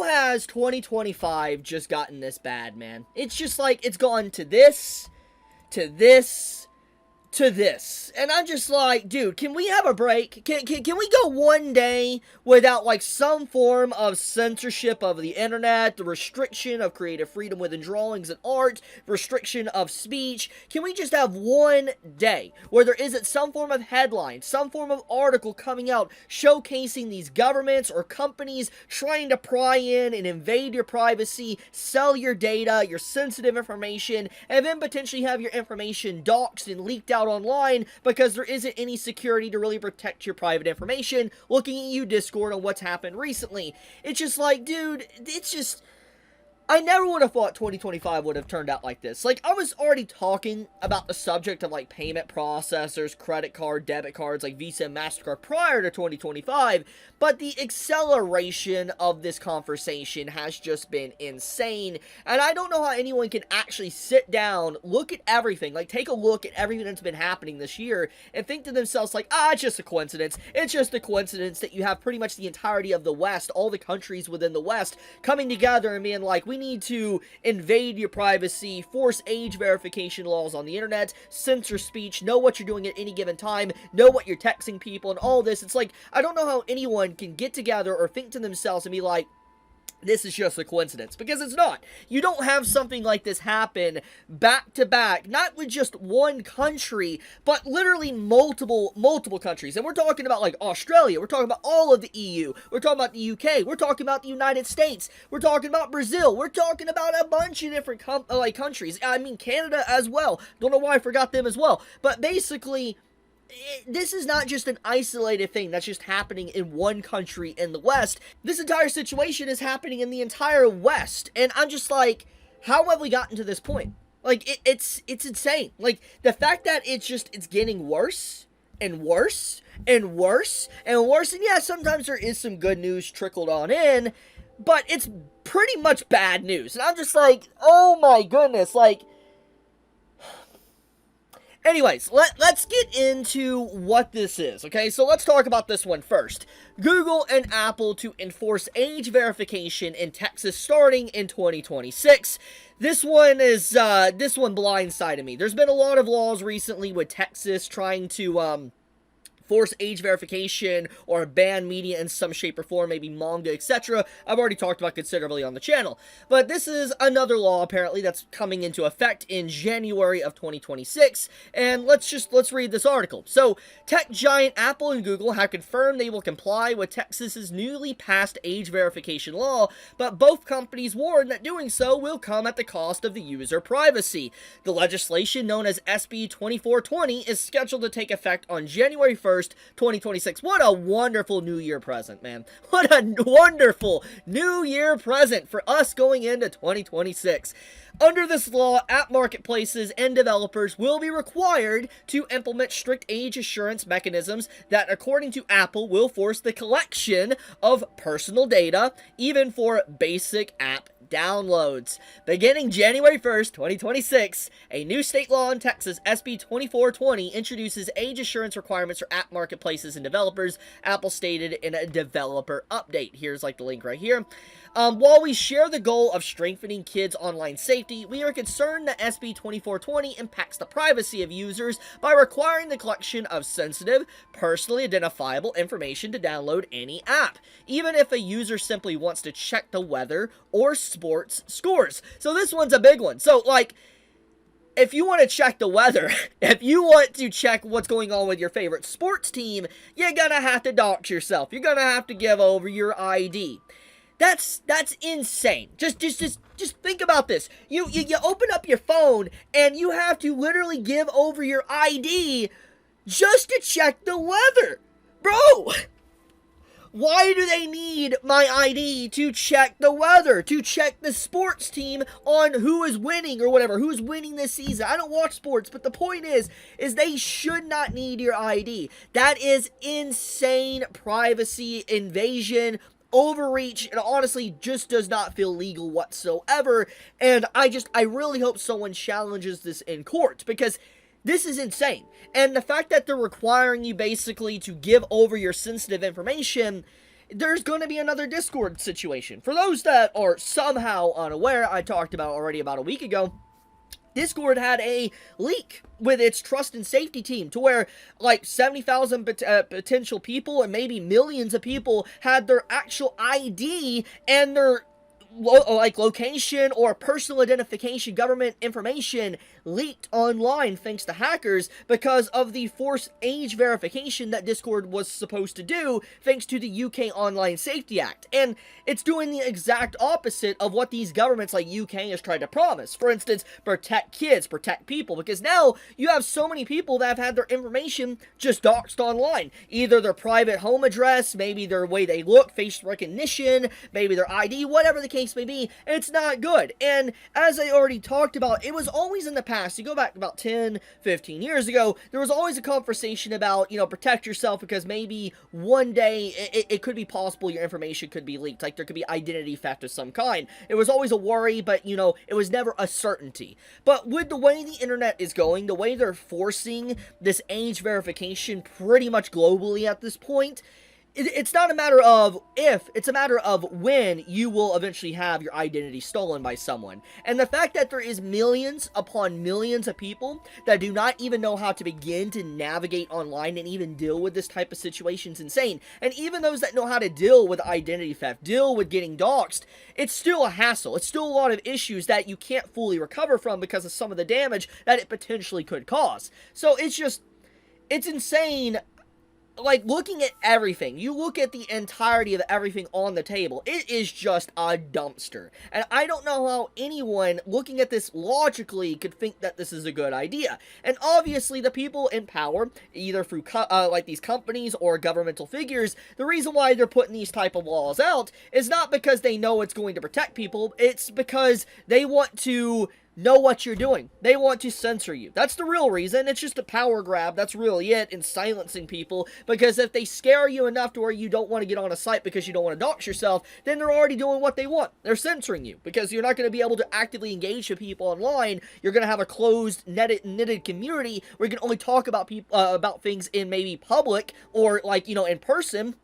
has 2025 just gotten this bad, man? It's just like, it's gone to this, to this, to this, and I'm just like, dude, can we have a break? Can we go one day without like some form of censorship of the internet, the restriction of creative freedom within drawings and art, restriction of speech? Can we just have one day where there isn't some form of headline, some form of article coming out showcasing these governments or companies trying to pry in and invade your privacy, sell your data, your sensitive information, and then potentially have your information doxed and leaked out online because there isn't any security to really protect your private information? Looking at you, Discord, on what's happened recently, it's just like, dude, it's just, I never would have thought 2025 would have turned out like this. Like, I was already talking about the subject of, like, payment processors, credit card, debit cards, like Visa and MasterCard prior to 2025, but the acceleration of this conversation has just been insane, and I don't know how anyone can actually sit down, look at everything, like, take a look at everything that's been happening this year, and think to themselves, like, it's just a coincidence. It's just a coincidence that you have pretty much the entirety of the West, all the countries within the West, coming together and being like, we need to invade your privacy, force age verification laws on the internet, censor speech, know what you're doing at any given time, know what you're texting people, and all this. It's like, I don't know how anyone can get together or think to themselves and be like, this is just a coincidence, because it's not. You don't have something like this happen back to back, not with just one country, but literally multiple countries. And we're talking about like Australia, we're talking about all of the EU, we're talking about the UK, we're talking about the United States, we're talking about Brazil, we're talking about a bunch of different countries. I mean, Canada as well. Don't know why I forgot them as well. But basically, this is not just an isolated thing that's just happening in one country in the West. This entire situation is happening in the entire West. And I'm just like, how have we gotten to this point? Like, it's insane. Like, the fact that it's getting worse and worse and worse and worse. And yeah, sometimes there is some good news trickled on in, but it's pretty much bad news. And I'm just like, oh my goodness, like, anyways, let's get into what this is, okay? So let's talk about this one first. Google and Apple to enforce age verification in Texas starting in 2026. This one blindsided me. There's been a lot of laws recently with Texas trying to, force age verification or ban media in some shape or form, maybe manga, etc. I've already talked about considerably on the channel. But this is another law, apparently, that's coming into effect in January of 2026. And let's read this article. So, tech giant Apple and Google have confirmed they will comply with Texas's newly passed age verification law, but both companies warn that doing so will come at the cost of the user privacy. The legislation, known as SB 2420, is scheduled to take effect on January 1st, 2026. What a wonderful New Year present, man. What a wonderful New Year present for us going into 2026. Under this law, app marketplaces and developers will be required to implement strict age assurance mechanisms that, according to Apple, will force the collection of personal data, even for basic app downloads. Beginning January 1st, 2026, a new state law in Texas, SB 2420, introduces age assurance requirements for app marketplaces and developers, Apple stated in a developer update. Here's like the link right here. While we share the goal of strengthening kids' online safety, we are concerned that SB 2420 impacts the privacy of users by requiring the collection of sensitive, personally identifiable information to download any app, even if a user simply wants to check the weather or sports scores. So this one's a big one. So, like, if you want to check the weather, if you want to check what's going on with your favorite sports team, you're gonna have to dox yourself. You're gonna have to give over your ID. That's insane. Just think about this. You open up your phone and you have to literally give over your ID just to check the weather. Bro, why do they need my ID to check the weather, to check the sports team on who is winning or whatever, who's winning this season? I don't watch sports, but the point is they should not need your ID. That is insane privacy invasion, overreach, and honestly just does not feel legal whatsoever. And I really hope someone challenges this in court, because this is insane. And the fact that they're requiring you basically to give over your sensitive information, there's going to be another Discord situation. For those that are somehow unaware, I talked about already about a week ago, Discord had a leak with its trust and safety team to where like 70,000 potential people and maybe millions of people had their actual ID and their location or personal identification government information leaked online thanks to hackers because of the forced age verification that Discord was supposed to do thanks to the UK Online Safety Act. And it's doing the exact opposite of what these governments like UK has tried to promise. For instance, protect kids, protect people, because now you have so many people that have had their information just doxed online. Either their private home address, maybe their way they look, face recognition, maybe their ID, whatever the case may be. It's not good. And as I already talked about, it was always in the past. You go back about 10, 15 years ago, there was always a conversation about, protect yourself because maybe one day it could be possible your information could be leaked. Like there could be identity theft of some kind. It was always a worry, but it was never a certainty. But with the way the internet is going, the way they're forcing this age verification pretty much globally at this point, it's not a matter of if, it's a matter of when you will eventually have your identity stolen by someone. And the fact that there is millions upon millions of people that do not even know how to begin to navigate online and even deal with this type of situation is insane. And even those that know how to deal with identity theft, deal with getting doxxed, it's still a hassle. It's still a lot of issues that you can't fully recover from because of some of the damage that it potentially could cause. So it's insane. Like, looking at everything, you look at the entirety of everything on the table, it is just a dumpster. And I don't know how anyone looking at this logically could think that this is a good idea. And obviously, the people in power, either through like these companies or governmental figures, the reason why they're putting these type of laws out is not because they know it's going to protect people, it's because they want to know what you're doing. They want to censor you. That's the real reason. It's just a power grab. That's really it, in silencing people. Because if they scare you enough to where you don't want to get on a site because you don't want to dox yourself, then they're already doing what they want. They're censoring you. Because you're not going to be able to actively engage with people online. You're going to have a closed, knitted community where you can only talk about people, about things in maybe public or like, in person,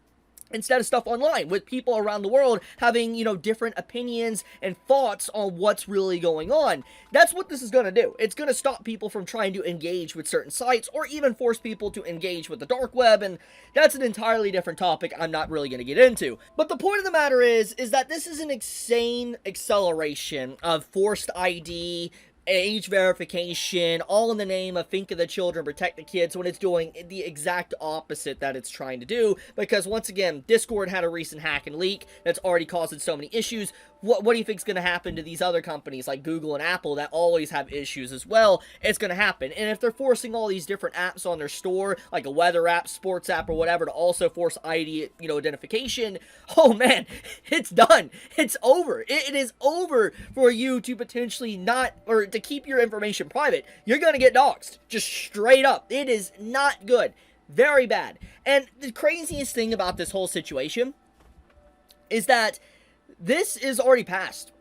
instead of stuff online, with people around the world having, different opinions and thoughts on what's really going on. That's what this is going to do. It's going to stop people from trying to engage with certain sites, or even force people to engage with the dark web, and that's an entirely different topic I'm not really going to get into. But the point of the matter is that this is an insane acceleration of forced ID, age verification, all in the name of think of the children, protect the kids, when it's doing the exact opposite that it's trying to do. Because once again, Discord had a recent hack and leak that's already causing so many issues. What do you think is going to happen to these other companies like Google and Apple that always have issues as well? It's going to happen. And if they're forcing all these different apps on their store, like a weather app, sports app, or whatever, to also force ID, identification, oh man, it's done. It's over. It is over for you to potentially not, or to keep your information private. You're going to get doxxed. Just straight up. It is not good. Very bad. And the craziest thing about this whole situation is that this is already passed.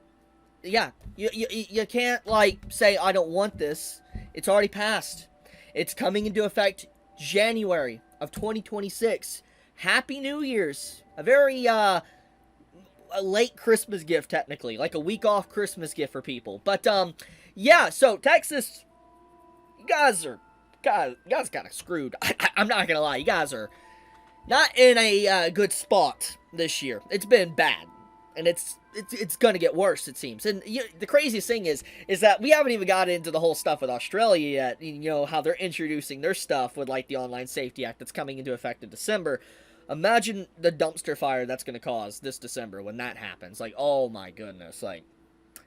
Yeah, you can't, like, say, I don't want this. It's already passed. It's coming into effect January of 2026. Happy New Year's. A very, a late Christmas gift, technically. Like a week off Christmas gift for people. But, yeah, so Texas, you guys kind of screwed. I'm not gonna lie, you guys are not in a good spot this year. It's been bad. And it's gonna get worse, it seems. And the craziest thing is that we haven't even got into the whole stuff with Australia yet. How they're introducing their stuff with, like, the Online Safety Act that's coming into effect in December. Imagine the dumpster fire that's gonna cause this December when that happens. Like, oh my goodness, like,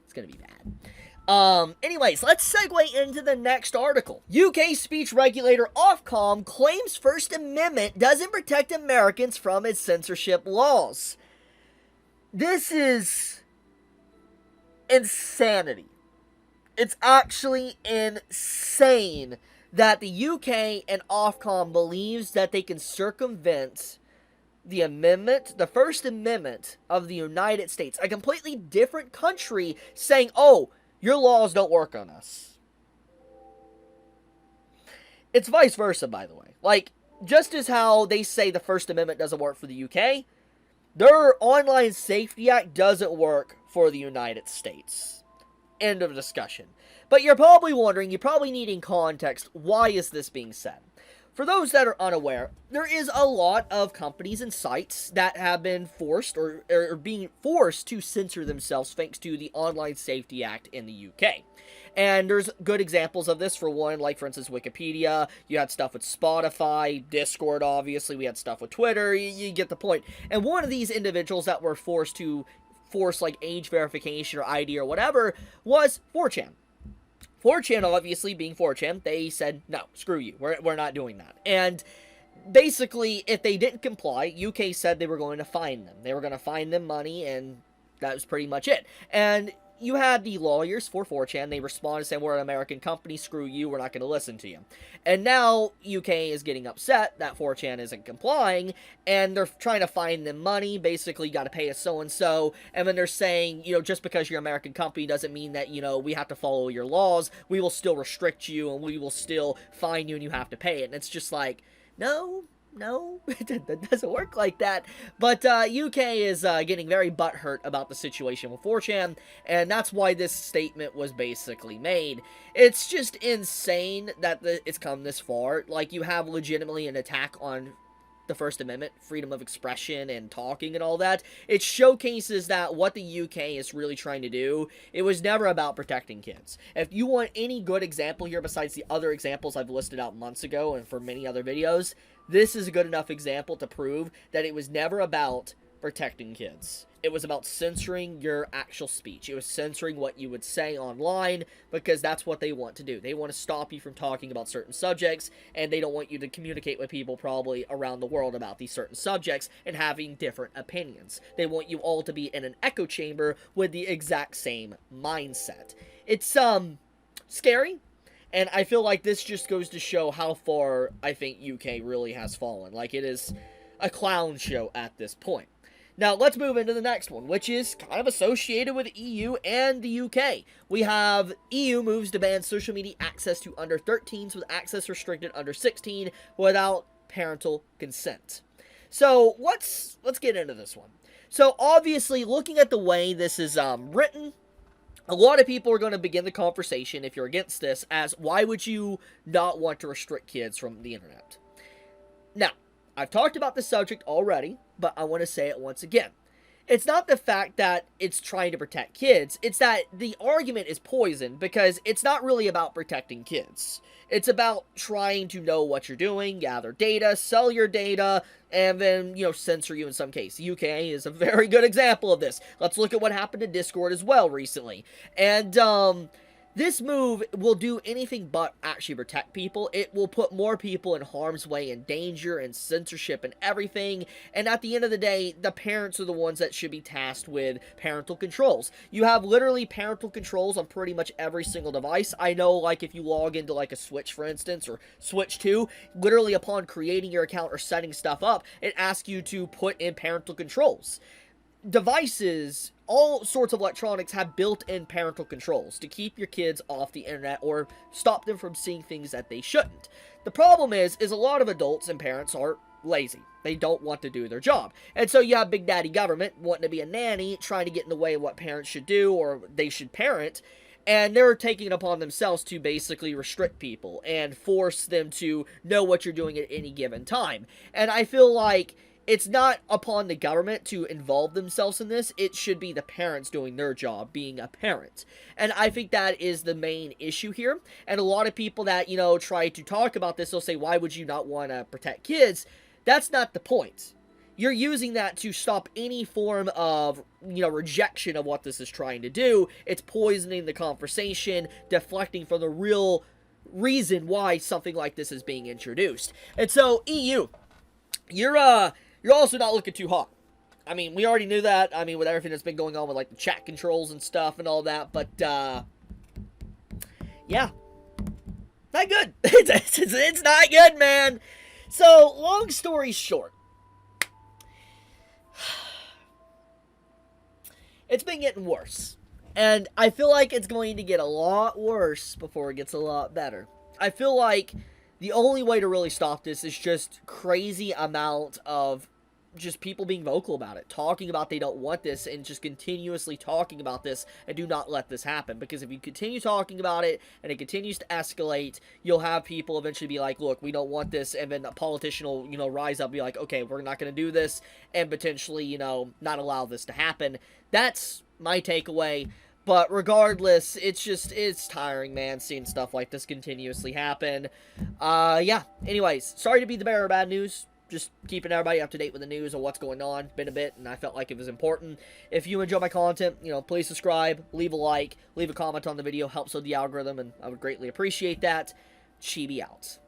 it's gonna be bad. Anyways, let's segue into the next article. UK speech regulator Ofcom claims First Amendment doesn't protect Americans from its censorship laws. This is insanity. It's actually insane that the UK and Ofcom believes that they can circumvent the amendment, the First Amendment of the United States, a completely different country, saying, oh, your laws don't work on us. It's vice versa, by the way. Like, just as how they say the First Amendment doesn't work for the UK, Their Online Safety Act doesn't work for the United States. End of discussion. But you're probably wondering, you're probably needing context, why is this being said? For those that are unaware, there is a lot of companies and sites that have been forced or being forced to censor themselves thanks to the Online Safety Act in the UK. And there's good examples of this. For one, like for instance Wikipedia, you had stuff with Spotify, Discord obviously, we had stuff with Twitter, you get the point. And one of these individuals that were forced to force like age verification or ID or whatever was 4chan. 4chan, obviously, being 4chan, they said, no, screw you, we're not doing that. And basically, if they didn't comply, UK said they were going to fine them. They were going to fine them money, and that was pretty much it. And you had the lawyers for 4chan, they responded saying, we're an American company, screw you, we're not going to listen to you. And now, UK is getting upset that 4chan isn't complying, and they're trying to fine them money, basically, you gotta pay us so-and-so, and then they're saying, you know, just because you're an American company doesn't mean that, you know, we have to follow your laws, we will still restrict you, and we will still fine you, and you have to pay it. And it's just like, no, it doesn't work like that. But UK is getting very butthurt about the situation with 4chan, and that's why this statement was basically made. It's just insane that it's come this far. Like, you have legitimately an attack on the First Amendment, freedom of expression and talking and all that. It showcases that what the UK is really trying to do, it was never about protecting kids. If you want any good example here besides the other examples I've listed out months ago and for many other videos, this is a good enough example to prove that it was never about protecting kids. It was about censoring your actual speech. It was censoring what you would say online, because that's what they want to do. They want to stop you from talking about certain subjects, and they don't want you to communicate with people probably around the world about these certain subjects and having different opinions. They want you all to be in an echo chamber with the exact same mindset. It's scary, and I feel like this just goes to show how far I think UK really has fallen. Like, it is a clown show at this point. Now, let's move into the next one, which is kind of associated with EU and the UK. We have EU moves to ban social media access to under 13s with access restricted under 16 without parental consent. So, let's get into this one. So, obviously, looking at the way this is written, a lot of people are going to begin the conversation, if you're against this, as why would you not want to restrict kids from the internet? Now, I've talked about this subject already, but I want to say it once again. It's not the fact that it's trying to protect kids, it's that the argument is poisoned because it's not really about protecting kids. It's about trying to know what you're doing, gather data, sell your data, and then, you know, censor you in some case. The UK is a very good example of this. Let's look at what happened to Discord as well recently. And, this move will do anything but actually protect people. It will put more people in harm's way and danger and censorship and everything. And at the end of the day, the parents are the ones that should be tasked with parental controls. You have literally parental controls on pretty much every single device. I know, like, if you log into like a Switch, for instance, or Switch 2, literally upon creating your account or setting stuff up, it asks you to put in parental controls. Devices, all sorts of electronics have built-in parental controls to keep your kids off the internet or stop them from seeing things that they shouldn't. The problem is a lot of adults and parents are lazy. They don't want to do their job. And so you have Big Daddy Government wanting to be a nanny, trying to get in the way of what parents should do or they should parent, and they're taking it upon themselves to basically restrict people and force them to know what you're doing at any given time. And I feel like it's not upon the government to involve themselves in this. It should be the parents doing their job, being a parent. And I think that is the main issue here. And a lot of people that, you know, try to talk about this, they'll say, why would you not want to protect kids? That's not the point. You're using that to stop any form of, you know, rejection of what this is trying to do. It's poisoning the conversation, deflecting from the real reason why something like this is being introduced. And so, EU, you're also not looking too hot. I mean, we already knew that. I mean, with everything that's been going on with, like, the chat controls and stuff and all that. But, yeah. Not good. It's not good, man. So, long story short. It's been getting worse. And I feel like it's going to get a lot worse before it gets a lot better. I feel like the only way to really stop this is just crazy amount of just people being vocal about it, talking about they don't want this, and just continuously talking about this, and do not let this happen. Because if you continue talking about it and it continues to escalate, you'll have people eventually be like, look, we don't want this, and then a politician will, you know, rise up and be like, okay, we're not going to do this, and potentially, you know, not allow this to happen. That's my takeaway. But regardless, it's tiring, man, seeing stuff like this continuously happen. Yeah. Anyways, sorry to be the bearer of bad news. Just keeping everybody up to date with the news of what's going on. Been a bit, and I felt like it was important. If you enjoy my content, you know, please subscribe, leave a like, leave a comment on the video. Helps with the algorithm, and I would greatly appreciate that. Chibi out.